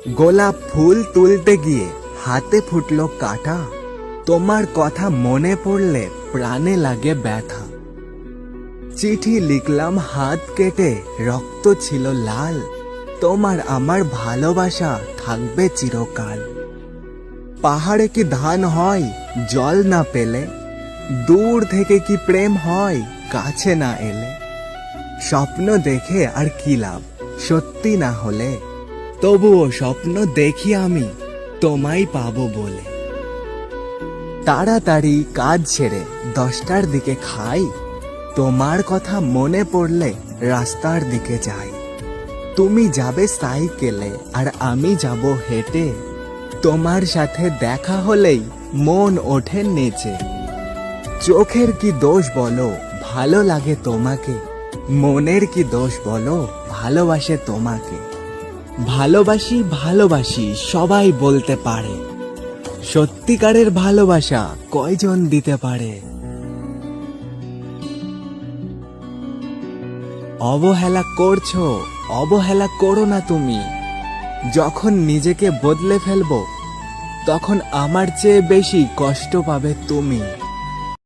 গোলাপ ফুল তুলতে গিয়ে হাতে ফুটলো কাঁটা, তোমার কথা মনে পড়লে প্রাণে লাগে ব্যথা। চিঠি লিখলাম হাত কেটে, রক্ত ছিল লাল, তোমার আমার ভালোবাসা থাকবে চিরকাল। পাহাড়ে কি ধান হয় জল না পেলে? দূর থেকে কি প্রেম হয় কাছে না এলে? স্বপ্ন দেখে আর কি লাভ সত্যি না হলে? তবুও স্বপ্ন দেখি আমি তোমায় পাবো বলে। তাড়াতাড়ি কাজ ছেড়ে 10টার দিকে খাই, তোমার কথা মনে পড়লে রাস্তার দিকে যাই। তুমি যাবে সাইকেলে আর আমি যাব হেঁটে, তোমার সাথে দেখা হলেই মন ওঠে নেচে। চোখের কি দোষ বলো ভালো লাগে তোমাকে? মনের কি দোষ বলো ভালোবাসে তোমাকে? ভালোবাসি ভালোবাসি সবাই বলতে পারে, সত্যিকারের ভালোবাসা কয়জন দিতে পারে? অবহেলা করছো, অবহেলা করো না তুমি। যখন নিজেকে বদলে ফেলবো তখন আমার চেয়ে বেশি কষ্ট পাবে তুমি।